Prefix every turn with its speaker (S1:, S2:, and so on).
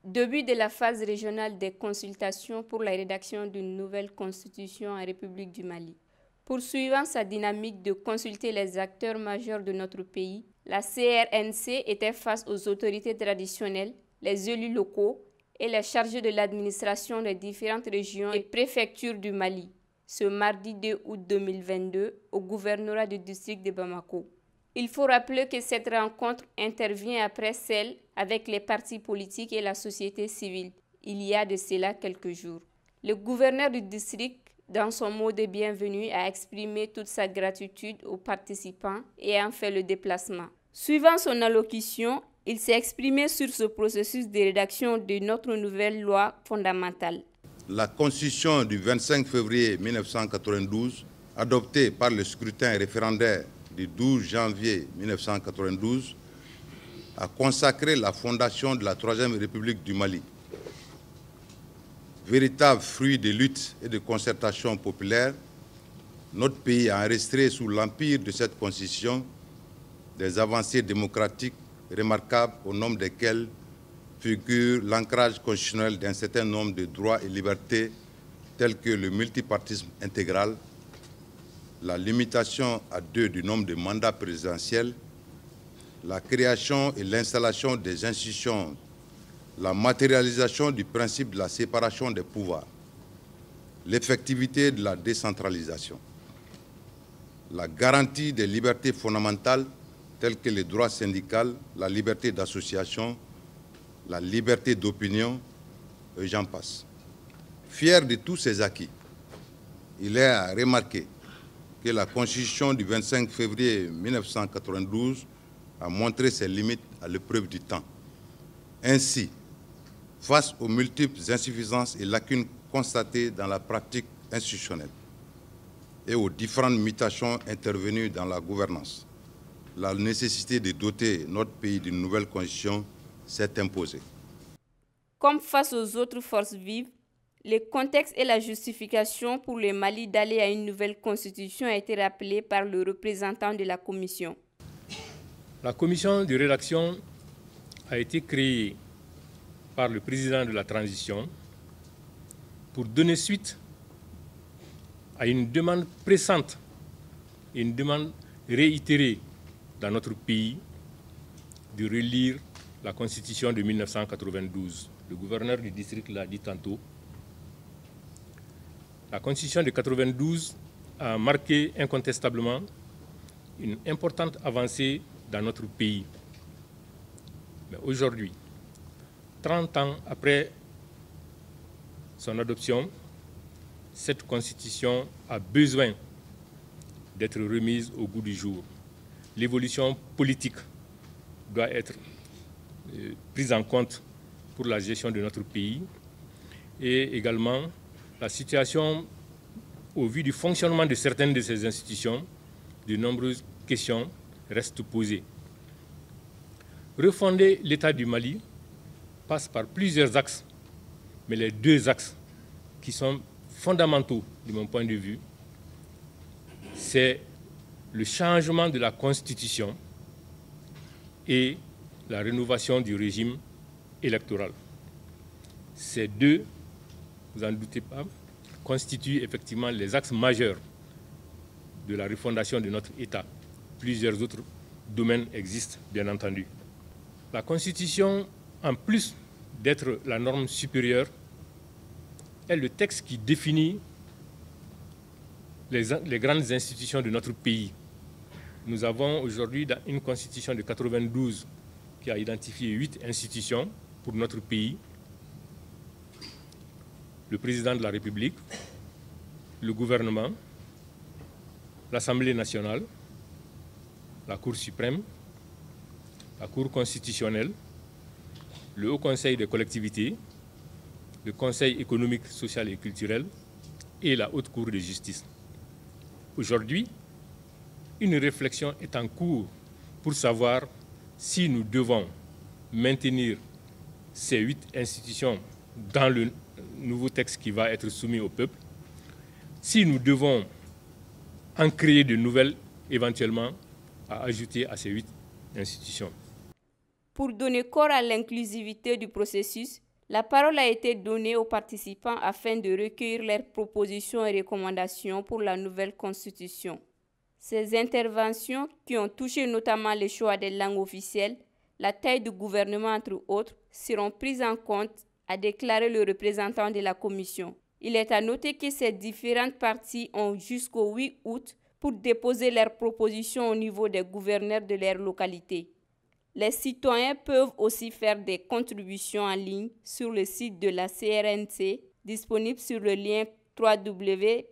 S1: Début de la phase régionale des consultations pour la rédaction d'une nouvelle constitution en République du Mali. Poursuivant sa dynamique de consulter les acteurs majeurs de notre pays, la CRNC était face aux autorités traditionnelles, les élus locaux et les chargés de l'administration des différentes régions et préfectures du Mali, ce mardi 2 août 2022 au gouvernorat du district de Bamako. Il faut rappeler que cette rencontre intervient après celle avec les partis politiques et la société civile, il y a de cela quelques jours. Le gouverneur du district, dans son mot de bienvenue, a exprimé toute sa gratitude aux participants et a fait le déplacement. Suivant son allocution, il s'est exprimé sur ce processus de rédaction de notre nouvelle loi fondamentale.
S2: La Constitution du 25 février 1992, adoptée par le scrutin référendaire du 12 janvier 1992, a consacré la fondation de la Troisième République du Mali. Véritable fruit de luttes et de concertation populaire, notre pays a enregistré sous l'empire de cette Constitution des avancées démocratiques remarquables au nombre desquelles figure l'ancrage constitutionnel d'un certain nombre de droits et libertés tels que le multipartisme intégral, la limitation à 2 du nombre de mandats présidentiels, la création et l'installation des institutions, la matérialisation du principe de la séparation des pouvoirs, l'effectivité de la décentralisation, la garantie des libertés fondamentales telles que les droits syndicaux, la liberté d'association, la liberté d'opinion, et j'en passe. Fier de tous ces acquis, il est à remarquer que la Constitution du 25 février 1992 a montré ses limites à l'épreuve du temps. Ainsi, face aux multiples insuffisances et lacunes constatées dans la pratique institutionnelle et aux différentes mutations intervenues dans la gouvernance, la nécessité de doter notre pays d'une nouvelle constitution s'est imposée.
S1: Comme face aux autres forces vives, le contexte et la justification pour le Mali d'aller à une nouvelle constitution a été rappelé par le représentant de la commission.
S3: La commission de rédaction a été créée par le président de la transition pour donner suite à une demande pressante, une demande réitérée dans notre pays de relire la Constitution de 1992. Le gouverneur du district l'a dit tantôt. La Constitution de 1992 a marqué incontestablement une importante avancée dans notre pays. Mais aujourd'hui, 30 ans après son adoption, cette Constitution a besoin d'être remise au goût du jour. L'évolution politique doit être prise en compte pour la gestion de notre pays et également la situation au vu du fonctionnement de certaines de ces institutions, de nombreuses questions restent posées. Refonder l'État du Mali passe par plusieurs axes, mais les 2 axes qui sont fondamentaux de mon point de vue, c'est le changement de la Constitution et la rénovation du régime électoral. Ces 2, vous n'en doutez pas, constituent effectivement les axes majeurs de la refondation de notre État. Plusieurs autres domaines existent, bien entendu. La Constitution, en plus d'être la norme supérieure, est le texte qui définit les grandes institutions de notre pays. Nous avons aujourd'hui une Constitution de 1992 qui a identifié 8 institutions pour notre pays. Le président de la République, le gouvernement, l'Assemblée nationale, la Cour suprême, la Cour constitutionnelle, le Haut Conseil des collectivités, le Conseil économique, social et culturel et la Haute Cour de justice. Aujourd'hui, une réflexion est en cours pour savoir si nous devons maintenir ces 8 institutions dans le nouveau texte qui va être soumis au peuple, si nous devons en créer de nouvelles éventuellement à ajouter à ces 8 institutions.
S1: Pour donner corps à l'inclusivité du processus, La parole a été donnée aux participants afin de recueillir leurs propositions et recommandations pour la nouvelle constitution. Ces interventions, qui ont touché notamment les choix des langues officielles, la taille du gouvernement entre autres, seront prises en compte, a déclaré le représentant de la commission. Il est à noter que ces différentes parties ont jusqu'au 8 août pour déposer leurs propositions au niveau des gouverneurs de leur localité. Les citoyens peuvent aussi faire des contributions en ligne sur le site de la CRNC, disponible sur le lien www.crnc.ml.